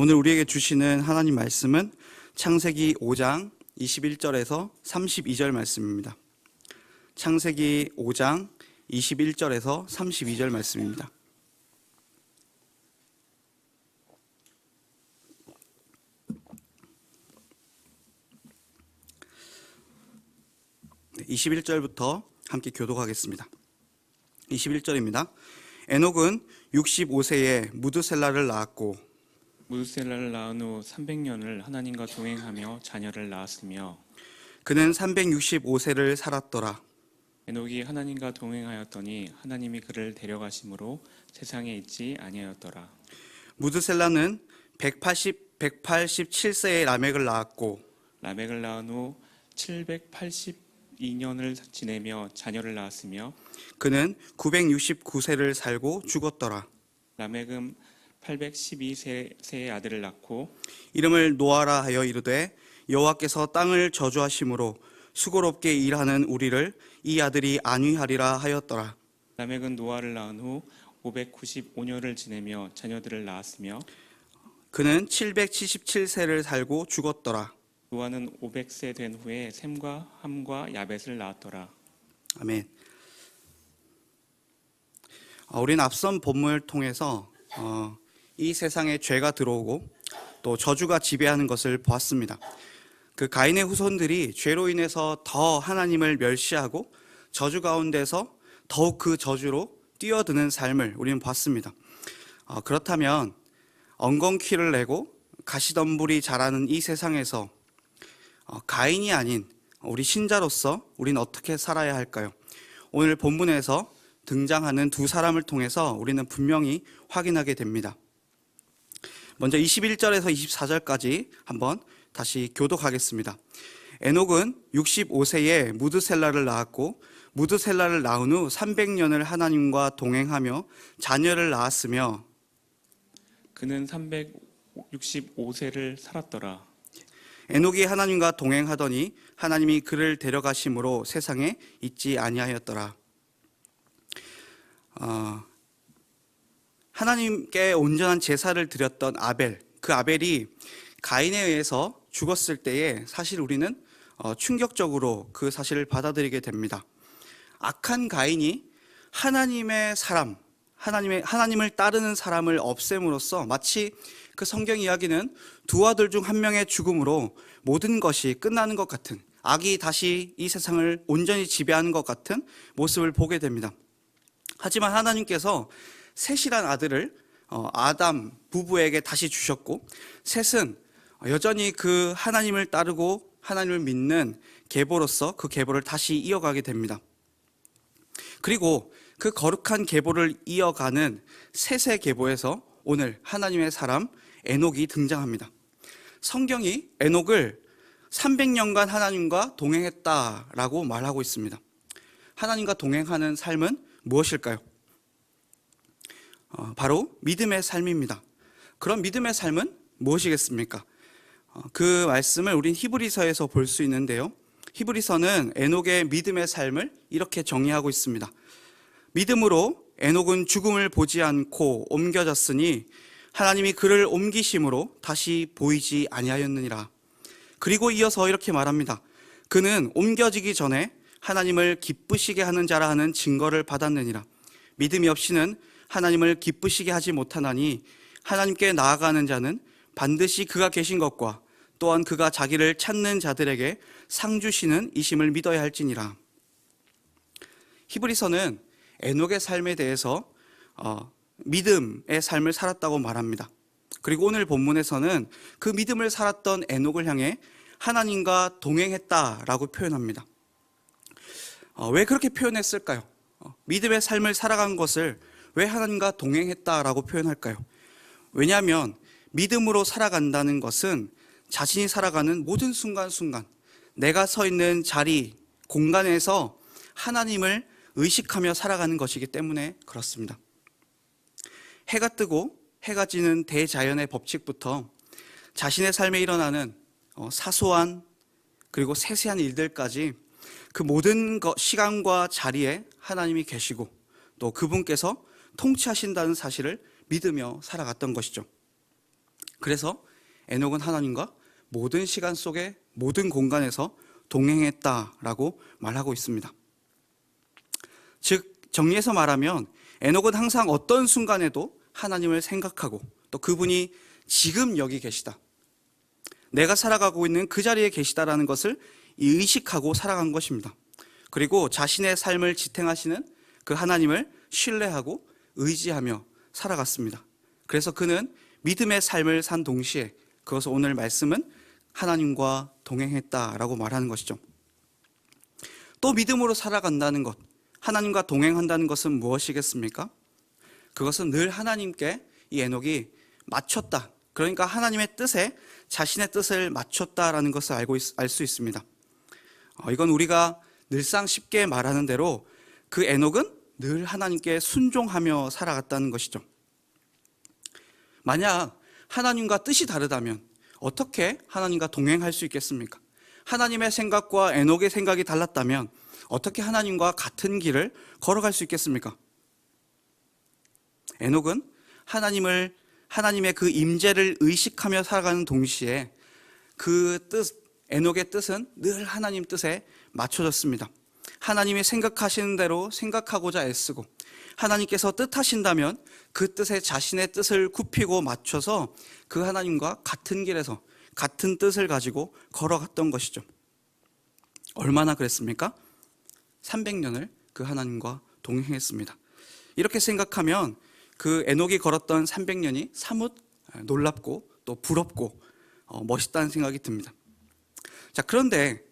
오늘 우리에게 주시는 하나님 말씀은 창세기 5장 21절에서 32절 말씀입니다. 창세기 5장 21절에서 32절 말씀입니다. 21절부터 함께 교독하겠습니다. 21절입니다. 에녹은 65세에 무드셀라를 낳았고 무드셀라를 낳은 후 300년을 하나님과 동행하며 자녀를 낳았으며 그는 365세를 살았더라. 에녹이 하나님과 동행하였더니 하나님이 그를 데려가심으로 세상에 있지 아니하였더라. 무드셀라는 187세에 라멕을 낳았고 라멕을 낳은 후 782년을 지내며 자녀를 낳았으며 그는 969세를 살고 죽었더라. 라멕은 812세의 아들을 낳고 이름을 노아라 하여 이르되 여호와께서 땅을 저주하심으로 수고롭게 일하는 우리를 이 아들이 안위하리라 하였더라. 라멕은 노아를 낳은 후 595년을 지내며 자녀들을 낳았으며 그는 777세를 살고 죽었더라. 노아는 500세 된 후에 셈과 함과 야벳을 낳았더라. 아멘. 우리는 앞선 본문을 통해서 이 세상에 죄가 들어오고 또 저주가 지배하는 것을 보았습니다. 그 가인의 후손들이 죄로 인해서 더 하나님을 멸시하고 저주 가운데서 더욱 그 저주로 뛰어드는 삶을 우리는 봤습니다. 그렇다면 엉겅퀴를 내고 가시덤불이 자라는 이 세상에서 가인이 아닌 우리 신자로서 우리는 어떻게 살아야 할까요? 오늘 본문에서 등장하는 두 사람을 통해서 우리는 분명히 확인하게 됩니다. 먼저 21절에서 24절까지 한번 다시 교독하겠습니다. 에녹은 65세에 무드셀라를 낳았고 무드셀라를 낳은 후 300년을 하나님과 동행하며 자녀를 낳았으며 그는 365세를 살았더라. 에녹이 하나님과 동행하더니 하나님이 그를 데려가심으로 세상에 있지 아니하였더라. 하나님께 온전한 제사를 드렸던 아벨, 그 아벨이 가인에 의해서 죽었을 때에 사실 우리는 충격적으로 그 사실을 받아들이게 됩니다. 악한 가인이 하나님의 사람, 하나님을 따르는 사람을 없앰으로써 마치 그 성경 이야기는 두 아들 중 한 명의 죽음으로 모든 것이 끝나는 것 같은, 악이 다시 이 세상을 온전히 지배하는 것 같은 모습을 보게 됩니다. 하지만 하나님께서 셋이란 아들을 아담 부부에게 다시 주셨고 셋은 여전히 그 하나님을 따르고 하나님을 믿는 계보로서 그 계보를 다시 이어가게 됩니다. 그리고 그 거룩한 계보를 이어가는 셋의 계보에서 오늘 하나님의 사람 에녹이 등장합니다. 성경이 에녹을 300년간 하나님과 동행했다라고 말하고 있습니다. 하나님과 동행하는 삶은 무엇일까요? 바로 믿음의 삶입니다. 그런 믿음의 삶은 무엇이겠습니까? 그 말씀을 우린 히브리서에서 볼 수 있는데요. 히브리서는 에녹의 믿음의 삶을 이렇게 정의하고 있습니다. 믿음으로 에녹은 죽음을 보지 않고 옮겨졌으니 하나님이 그를 옮기심으로 다시 보이지 아니하였느니라. 그리고 이어서 이렇게 말합니다. 그는 옮겨지기 전에 하나님을 기쁘시게 하는 자라 하는 증거를 받았느니라. 믿음이 없이는 하나님을 기쁘시게 하지 못하나니 하나님께 나아가는 자는 반드시 그가 계신 것과 또한 그가 자기를 찾는 자들에게 상 주시는 이심을 믿어야 할지니라. 히브리서는 에녹의 삶에 대해서 믿음의 삶을 살았다고 말합니다. 그리고 오늘 본문에서는 그 믿음을 살았던 에녹을 향해 하나님과 동행했다라고 표현합니다. 왜 그렇게 표현했을까요? 믿음의 삶을 살아간 것을 왜 하나님과 동행했다라고 표현할까요? 왜냐하면 믿음으로 살아간다는 것은 자신이 살아가는 모든 순간순간 내가 서 있는 자리, 공간에서 하나님을 의식하며 살아가는 것이기 때문에 그렇습니다. 해가 뜨고 해가 지는 대자연의 법칙부터 자신의 삶에 일어나는 사소한 그리고 세세한 일들까지 그 모든 시간과 자리에 하나님이 계시고 또 그분께서 통치하신다는 사실을 믿으며 살아갔던 것이죠. 그래서 에녹은 하나님과 모든 시간 속에 모든 공간에서 동행했다라고 말하고 있습니다. 즉 정리해서 말하면 에녹은 항상 어떤 순간에도 하나님을 생각하고 또 그분이 지금 여기 계시다, 내가 살아가고 있는 그 자리에 계시다라는 것을 의식하고 살아간 것입니다. 그리고 자신의 삶을 지탱하시는 그 하나님을 신뢰하고 의지하며 살아갔습니다. 그래서 그는 믿음의 삶을 산 동시에, 그것을 오늘 말씀은 하나님과 동행했다라고 말하는 것이죠. 또 믿음으로 살아간다는 것, 하나님과 동행한다는 것은 무엇이겠습니까? 그것은 늘 하나님께 이 에녹이 맞췄다, 그러니까 하나님의 뜻에 자신의 뜻을 맞췄다라는 것을 알 수 있습니다. 이건 우리가 늘상 쉽게 말하는 대로 그 에녹은 늘 하나님께 순종하며 살아갔다는 것이죠. 만약 하나님과 뜻이 다르다면 어떻게 하나님과 동행할 수 있겠습니까? 하나님의 생각과 에녹의 생각이 달랐다면 어떻게 하나님과 같은 길을 걸어갈 수 있겠습니까? 에녹은 하나님의 그 임재를 의식하며 살아가는 동시에 에녹의 뜻은 늘 하나님 뜻에 맞춰졌습니다. 하나님이 생각하시는 대로 생각하고자 애쓰고, 하나님께서 뜻하신다면 그 뜻에 자신의 뜻을 굽히고 맞춰서 그 하나님과 같은 길에서 같은 뜻을 가지고 걸어갔던 것이죠. 얼마나 그랬습니까? 300년을 그 하나님과 동행했습니다. 이렇게 생각하면 그 에녹이 걸었던 300년이 사뭇 놀랍고 또 부럽고 멋있다는 생각이 듭니다. 자, 그런데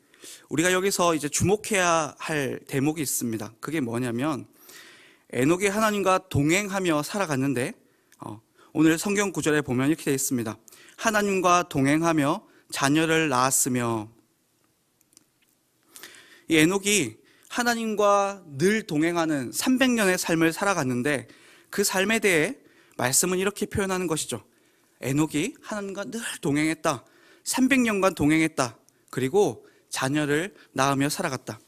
우리가 여기서 이제 주목해야 할 대목이 있습니다. 그게 뭐냐면 에녹이 하나님과 동행하며 살아갔는데 오늘 성경 구절에 보면 이렇게 되어 있습니다. 하나님과 동행하며 자녀를 낳았으며. 이 에녹이 하나님과 늘 동행하는 300년의 삶을 살아갔는데 그 삶에 대해 말씀은 이렇게 표현하는 것이죠. 에녹이 하나님과 늘 동행했다, 300년간 동행했다, 그리고 자녀를 낳으며 살아갔다.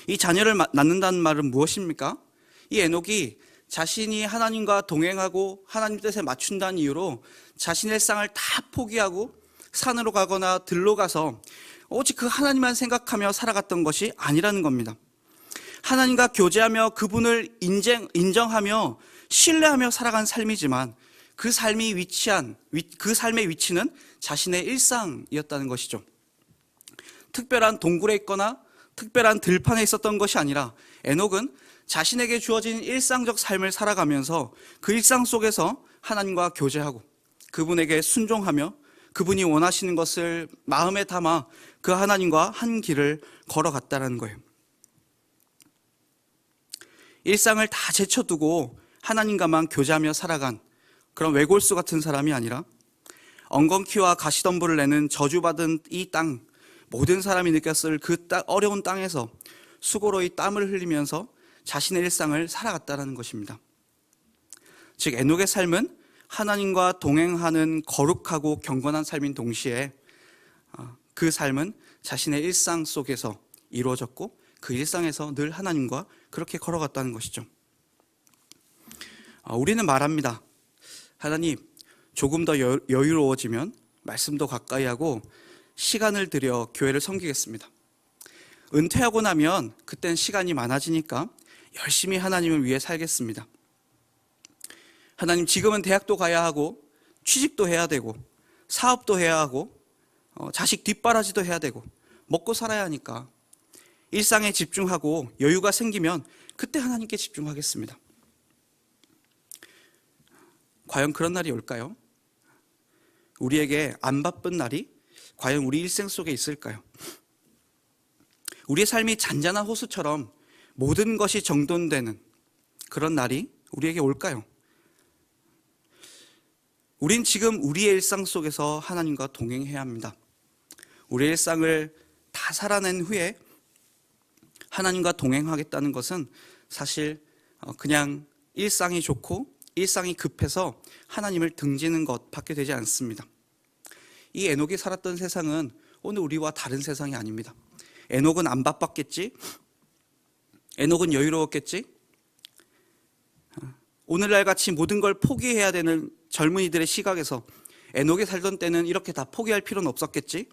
이 자녀를 낳는다는 말은 무엇입니까? 이 에녹이 자신이 하나님과 동행하고 하나님 뜻에 맞춘다는 이유로 자신의 일상을 다 포기하고 산으로 가거나 들로 가서 오직 그 하나님만 생각하며 살아갔던 것이 아니라는 겁니다. 하나님과 교제하며 그분을 인정하며 신뢰하며 살아간 삶이지만 그 삶의 위치는 자신의 일상이었다는 것이죠. 특별한 동굴에 있거나 특별한 들판에 있었던 것이 아니라 에녹은 자신에게 주어진 일상적 삶을 살아가면서 그 일상 속에서 하나님과 교제하고 그분에게 순종하며 그분이 원하시는 것을 마음에 담아 그 하나님과 한 길을 걸어갔다는 거예요. 일상을 다 제쳐두고 하나님과만 교제하며 살아간 그런 외골수 같은 사람이 아니라 엉겅퀴와 가시덤불을 내는 저주받은 이 땅, 모든 사람이 느꼈을 그 어려운 땅에서 수고로이 땀을 흘리면서 자신의 일상을 살아갔다는 것입니다. 즉 에녹의 삶은 하나님과 동행하는 거룩하고 경건한 삶인 동시에 그 삶은 자신의 일상 속에서 이루어졌고 그 일상에서 늘 하나님과 그렇게 걸어갔다는 것이죠. 우리는 말합니다. 하나님, 조금 더 여유로워지면 말씀도 가까이 하고 시간을 들여 교회를 섬기겠습니다. 은퇴하고 나면 그땐 시간이 많아지니까 열심히 하나님을 위해 살겠습니다. 하나님, 지금은 대학도 가야 하고 취직도 해야 되고 사업도 해야 하고 자식 뒷바라지도 해야 되고 먹고 살아야 하니까 일상에 집중하고 여유가 생기면 그때 하나님께 집중하겠습니다. 과연 그런 날이 올까요? 우리에게 안 바쁜 날이 과연 우리 일생 속에 있을까요? 우리의 삶이 잔잔한 호수처럼 모든 것이 정돈되는 그런 날이 우리에게 올까요? 우린 지금 우리의 일상 속에서 하나님과 동행해야 합니다. 우리의 일상을 다 살아낸 후에 하나님과 동행하겠다는 것은 사실 그냥 일상이 좋고 일상이 급해서 하나님을 등지는 것밖에 되지 않습니다. 이 에녹이 살았던 세상은 오늘 우리와 다른 세상이 아닙니다. 에녹은 안 바빴겠지? 에녹은 여유로웠겠지? 오늘날 같이 모든 걸 포기해야 되는 젊은이들의 시각에서 에녹이 살던 때는 이렇게 다 포기할 필요는 없었겠지?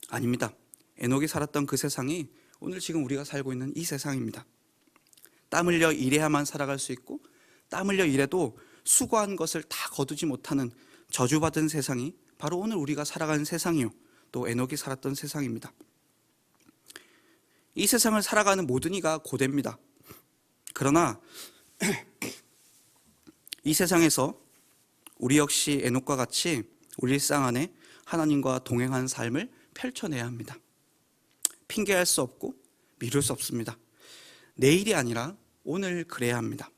아닙니다. 에녹이 살았던 그 세상이 오늘 지금 우리가 살고 있는 이 세상입니다. 땀 흘려 일해야만 살아갈 수 있고 땀 흘려 일해도 수고한 것을 다 거두지 못하는 저주받은 세상이 바로 오늘 우리가 살아가는 세상이요, 또 에녹이 살았던 세상입니다. 이 세상을 살아가는 모든 이가 고됩니다. 그러나 이 세상에서 우리 역시 에녹과 같이 우리 일상 안에 하나님과 동행하는 삶을 펼쳐내야 합니다. 핑계할 수 없고 미룰 수 없습니다. 내일이 아니라 오늘 그래야 합니다.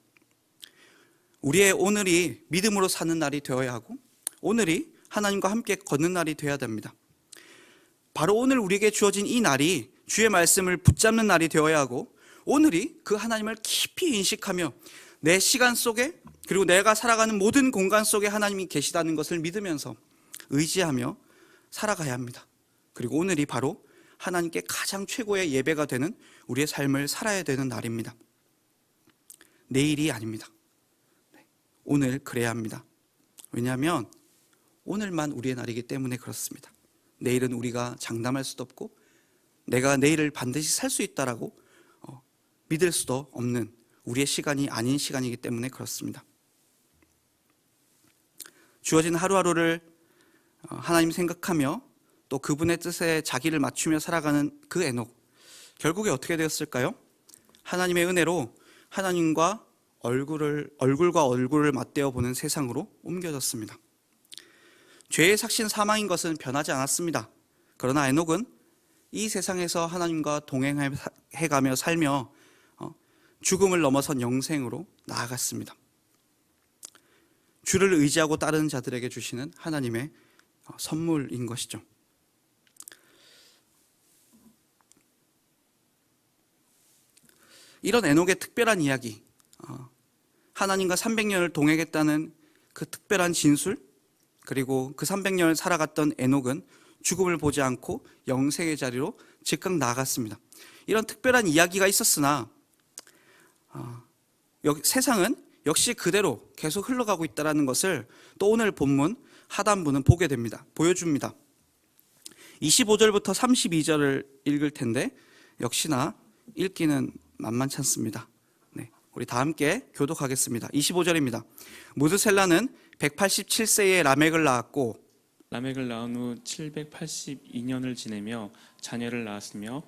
우리의 오늘이 믿음으로 사는 날이 되어야 하고 오늘이 하나님과 함께 걷는 날이 되어야 됩니다. 바로 오늘 우리에게 주어진 이 날이 주의 말씀을 붙잡는 날이 되어야 하고 오늘이 그 하나님을 깊이 인식하며 내 시간 속에 그리고 내가 살아가는 모든 공간 속에 하나님이 계시다는 것을 믿으면서 의지하며 살아가야 합니다. 그리고 오늘이 바로 하나님께 가장 최고의 예배가 되는 우리의 삶을 살아야 되는 날입니다. 내일이 아닙니다. 오늘 그래야 합니다. 왜냐하면 오늘만 우리의 날이기 때문에 그렇습니다. 내일은 우리가 장담할 수도 없고 내가 내일을 반드시 살 수 있다라고 믿을 수도 없는 우리의 시간이 아닌 시간이기 때문에 그렇습니다. 주어진 하루하루를 하나님 생각하며 또 그분의 뜻에 자기를 맞추며 살아가는 그 에녹, 결국에 어떻게 되었을까요? 하나님의 은혜로 하나님과 얼굴과 얼굴을 맞대어 보는 세상으로 옮겨졌습니다. 죄의 삭신 사망인 것은 변하지 않았습니다. 그러나 에녹은 이 세상에서 하나님과 동행해가며 살며 죽음을 넘어선 영생으로 나아갔습니다. 주를 의지하고 따르는 자들에게 주시는 하나님의 선물인 것이죠. 이런 에녹의 특별한 이야기, 하나님과 300년을 동행했다는 그 특별한 진술, 그리고 그 300년을 살아갔던 에녹은 죽음을 보지 않고 영생의 자리로 즉각 나아갔습니다. 이런 특별한 이야기가 있었으나 세상은 역시 그대로 계속 흘러가고 있다는 것을 또 오늘 본문 하단부는 보여줍니다. 25절부터 32절을 읽을 텐데 역시나 읽기는 만만치 않습니다. 우리 다 함께 교독하겠습니다. 25절입니다. 무드셀라는 187세에 라멕을 낳았고 라멕을 낳은 후 782년을 지내며 자녀를 낳았으며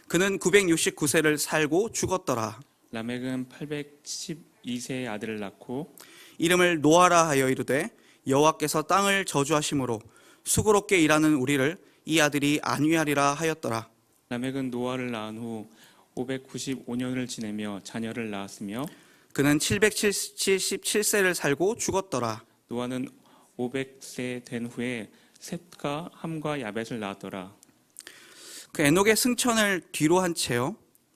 그는 969세를 살고 죽었더라. 라멕은 812세의 아들을 낳고 이름을 노아라 하여 이르되 여호와께서 땅을 저주하심으로 수고롭게 일하는 우리를 이 아들이 안위하리라 하였더라. 라멕은 노아를 낳은 후 595년을 지내며 자녀를 낳았으며 그는 777세를 살고 죽었더라. 노아는 500세 된 후에 셋과 함과 야벳을 낳았더라. 그 에녹의 승천을 뒤로 한 채요,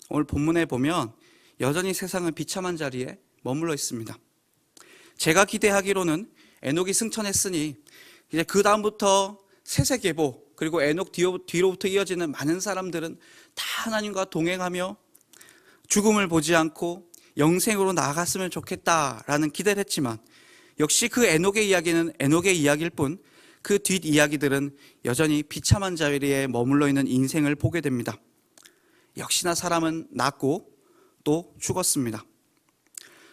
오늘 본문에 보면 여전히 세상은 비참한 자리에 머물러 있습니다. 제가 기대하기로는 에녹이 승천했으니 이제 그 다음부터 세세계보 그리고 에녹 뒤로부터 이어지는 많은 사람들은 다 하나님과 동행하며 죽음을 보지 않고 영생으로 나아갔으면 좋겠다라는 기대를 했지만 역시 그 에녹의 이야기는 에녹의 이야기일 뿐 그 뒷이야기들은 여전히 비참한 자리에 머물러 있는 인생을 보게 됩니다. 역시나 사람은 낳고 또 죽었습니다.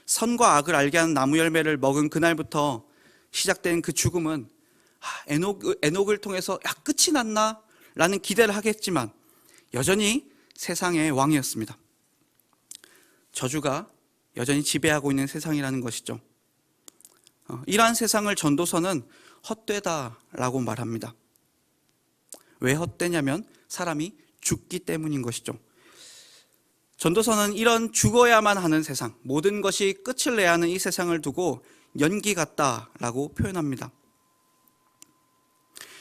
선과 악을 알게 하는 나무 열매를 먹은 그날부터 시작된 그 죽음은 에녹을 통해서 끝이 났나? 라는 기대를 하겠지만 여전히 세상의 왕이었습니다. 저주가 여전히 지배하고 있는 세상이라는 것이죠. 이러한 세상을 전도서는 헛되다라고 말합니다. 왜 헛되냐면 사람이 죽기 때문인 것이죠. 전도서는 이런 죽어야만 하는 세상, 모든 것이 끝을 내야 하는 이 세상을 두고 연기 같다라고 표현합니다.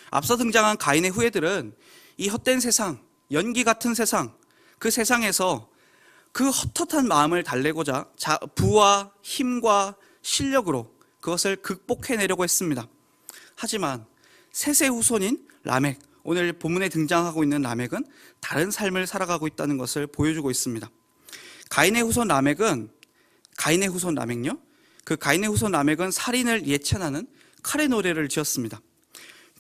앞서 등장한 가인의 후예들은 이 헛된 세상, 연기 같은 세상, 그 세상에서 그 헛헛한 마음을 달래고자 부와 힘과 실력으로 그것을 극복해내려고 했습니다. 하지만 셋의 후손인 라멕, 오늘 본문에 등장하고 있는 라멕은 다른 삶을 살아가고 있다는 것을 보여주고 있습니다. 가인의 후손 라멕은 가인의 후손 라멕요. 그 가인의 후손 라멕은 살인을 예찬하는 칼의 노래를 지었습니다.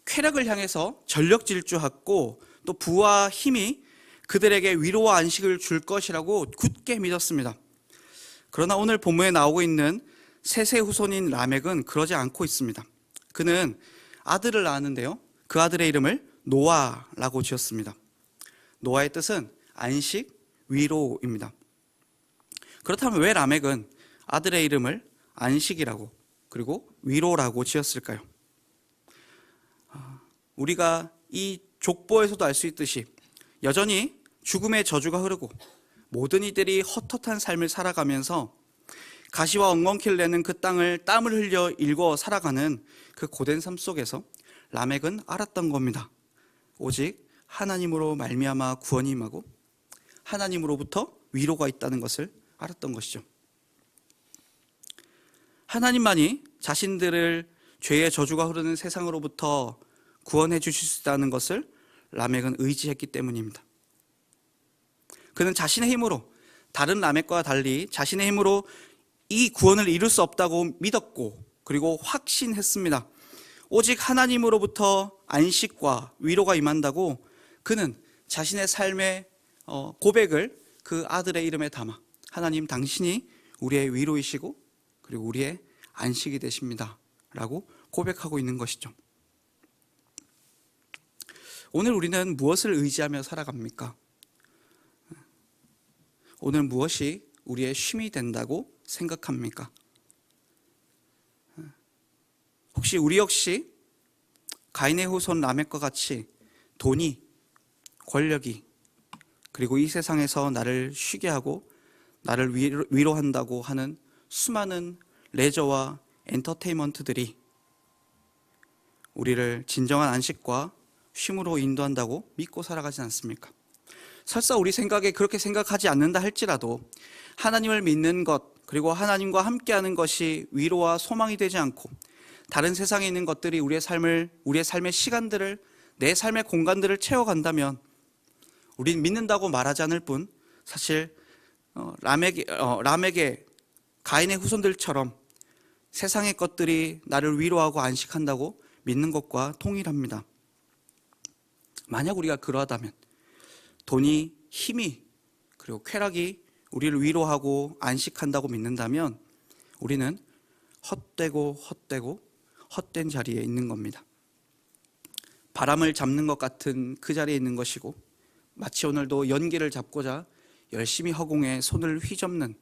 쾌락을 향해서 전력 질주했고 또 부와 힘이 그들에게 위로와 안식을 줄 것이라고 굳게 믿었습니다. 그러나 오늘 본문에 나오고 있는 셋의 후손인 라멕은 그러지 않고 있습니다. 그는 아들을 낳았는데요, 그 아들의 이름을 노아라고 지었습니다. 노아의 뜻은 안식, 위로입니다. 그렇다면 왜 라멕은 아들의 이름을 안식이라고 그리고 위로라고 지었을까요? 우리가 이 족보에서도 알 수 있듯이 여전히 죽음의 저주가 흐르고 모든 이들이 헛헛한 삶을 살아가면서 가시와 엉겅퀴를 내는 그 땅을 땀을 흘려 일궈 살아가는 그 고된 삶 속에서 라멕은 알았던 겁니다. 오직 하나님으로 말미암아 구원이 임하고 하나님으로부터 위로가 있다는 것을 알았던 것이죠. 하나님만이 자신들을 죄의 저주가 흐르는 세상으로부터 구원해 주실 수 있다는 것을 라멕은 의지했기 때문입니다. 그는 자신의 힘으로, 다른 라멕과 달리 자신의 힘으로 이 구원을 이룰 수 없다고 믿었고 그리고 확신했습니다. 오직 하나님으로부터 안식과 위로가 임한다고 그는 자신의 삶의 고백을 그 아들의 이름에 담아 하나님 당신이 우리의 위로이시고 그리고 우리의 안식이 되십니다 라고 고백하고 있는 것이죠. 오늘 우리는 무엇을 의지하며 살아갑니까? 오늘 무엇이 우리의 쉼이 된다고 생각합니까? 혹시 우리 역시 가인의 후손 라멕과 같이 돈이, 권력이, 그리고 이 세상에서 나를 쉬게 하고 나를 위로한다고 하는 수많은 레저와 엔터테인먼트들이 우리를 진정한 안식과 쉼으로 인도한다고 믿고 살아가지 않습니까? 설사 우리 생각에 그렇게 생각하지 않는다 할지라도 하나님을 믿는 것 그리고 하나님과 함께하는 것이 위로와 소망이 되지 않고 다른 세상에 있는 것들이 우리의 삶의 시간들을, 내 삶의 공간들을 채워간다면 우린 믿는다고 말하지 않을 뿐 사실 라멕의 가인의 후손들처럼 세상의 것들이 나를 위로하고 안식한다고 믿는 것과 동일합니다. 만약 우리가 그러하다면 돈이, 힘이, 그리고 쾌락이 우리를 위로하고 안식한다고 믿는다면 우리는 헛된 자리에 있는 겁니다. 바람을 잡는 것 같은 그 자리에 있는 것이고 마치 오늘도 연기를 잡고자 열심히 허공에 손을 휘젓는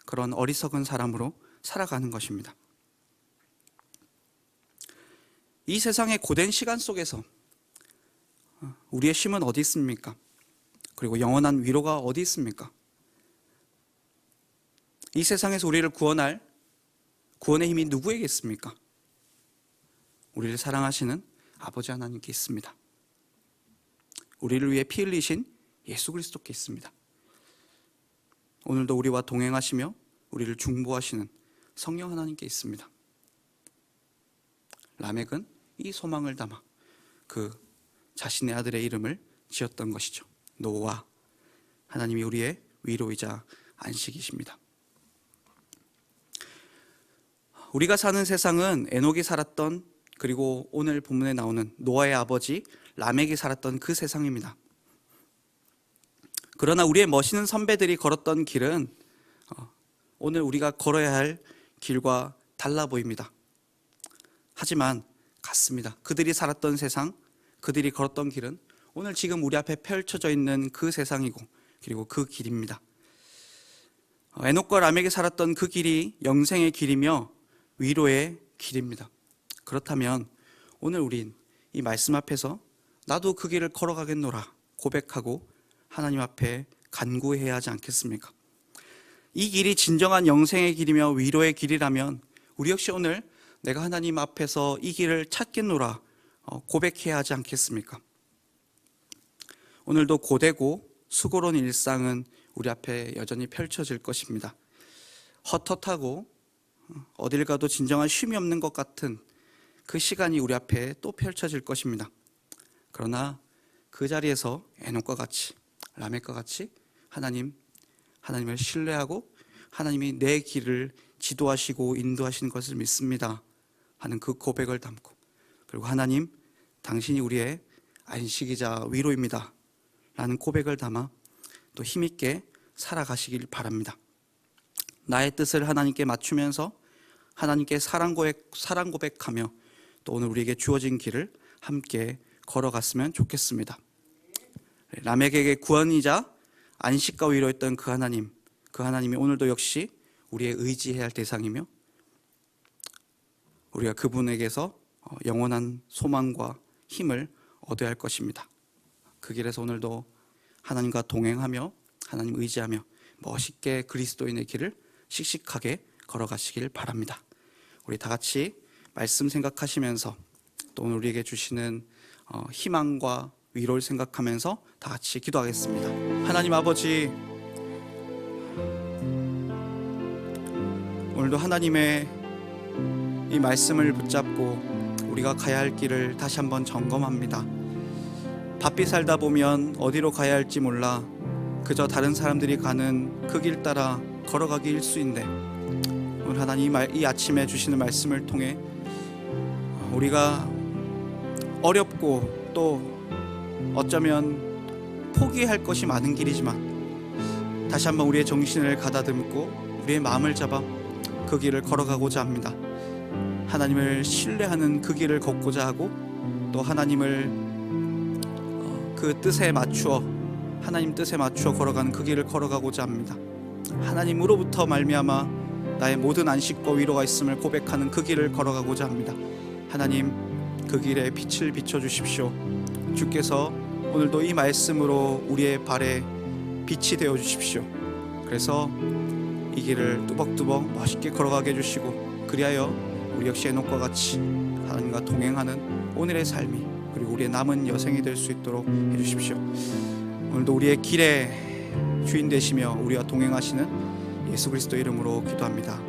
그런 어리석은 사람으로 살아가는 것입니다. 이 세상의 고된 시간 속에서 우리의 쉼은 어디 있습니까? 그리고 영원한 위로가 어디 있습니까? 이 세상에서 우리를 구원할 구원의 힘이 누구에게 있습니까? 우리를 사랑하시는 아버지 하나님께 있습니다. 우리를 위해 피 흘리신 예수 그리스도께 있습니다. 오늘도 우리와 동행하시며 우리를 중보하시는 성령 하나님께 있습니다. 라멕은 이 소망을 담아 그 자신의 아들의 이름을 지었던 것이죠. 노아, 하나님이 우리의 위로이자 안식이십니다. 우리가 사는 세상은 에녹이 살았던, 그리고 오늘 본문에 나오는 노아의 아버지 라멕이 살았던 그 세상입니다. 그러나 우리의 멋있는 선배들이 걸었던 길은 오늘 우리가 걸어야 할 길과 달라 보입니다. 하지만 같습니다. 그들이 살았던 세상, 그들이 걸었던 길은 오늘 지금 우리 앞에 펼쳐져 있는 그 세상이고 그리고 그 길입니다. 에녹과 라멕이 살았던 그 길이 영생의 길이며 위로의 길입니다. 그렇다면 오늘 우린 이 말씀 앞에서 나도 그 길을 걸어가겠노라 고백하고 하나님 앞에 간구해야 하지 않겠습니까? 이 길이 진정한 영생의 길이며 위로의 길이라면 우리 역시 오늘 내가 하나님 앞에서 이 길을 찾겠노라 고백해야 하지 않겠습니까? 오늘도 고되고 수고로운 일상은 우리 앞에 여전히 펼쳐질 것입니다. 헛헛하고 어딜 가도 진정한 쉼이 없는 것 같은 그 시간이 우리 앞에 또 펼쳐질 것입니다. 그러나 그 자리에서 에녹과 같이, 라멕과 같이 하나님을 신뢰하고 하나님이 내 길을 지도하시고 인도하시는 것을 믿습니다 하는 그 고백을 담고, 그리고 하나님 당신이 우리의 안식이자 위로입니다 라는 고백을 담아 또 힘있게 살아가시길 바랍니다. 나의 뜻을 하나님께 맞추면서 하나님께 사랑 고백하며 또 오늘 우리에게 주어진 길을 함께 걸어갔으면 좋겠습니다. 라멕에게 구원이자 안식과 위로였던 그 하나님이 오늘도 역시 우리의 의지해야 할 대상이며 우리가 그분에게서 영원한 소망과 힘을 얻어야 할 것입니다. 그 길에서 오늘도 하나님과 동행하며 하나님 의지하며 멋있게 그리스도인의 길을 씩씩하게 걸어가시길 바랍니다. 우리 다 같이 말씀 생각하시면서 또 오늘 우리에게 주시는 희망과 위로를 생각하면서 다 같이 기도하겠습니다. 하나님 아버지, 오늘도 하나님의 이 말씀을 붙잡고 우리가 가야 할 길을 다시 한번 점검합니다. 바삐 살다 보면 어디로 가야 할지 몰라 그저 다른 사람들이 가는 그 길 따라 걸어가기 일쑤인데, 오늘 하나님 이 아침에 주시는 말씀을 통해 우리가 어렵고 또 어쩌면 포기할 것이 많은 길이지만 다시 한번 우리의 정신을 가다듬고 우리의 마음을 잡아 그 길을 걸어가고자 합니다. 하나님을 신뢰하는 그 길을 걷고자 하고 또 하나님을 그 뜻에 맞추어 하나님 뜻에 맞추어 걸어가는 그 길을 걸어가고자 합니다. 하나님으로부터 말미암아 나의 모든 안식과 위로가 있음을 고백하는 그 길을 걸어가고자 합니다. 하나님, 그 길에 빛을 비춰주십시오. 주께서 오늘도 이 말씀으로 우리의 발에 빛이 되어 주십시오. 그래서 이 길을 뚜벅뚜벅 멋있게 걸어가게 해주시고, 그리하여 우리 역시 에녹과 같이 하나님과 동행하는 오늘의 삶이 그리고 우리의 남은 여생이 될 수 있도록 해주십시오. 오늘도 우리의 길의 주인 되시며 우리와 동행하시는 예수 그리스도 이름으로 기도합니다.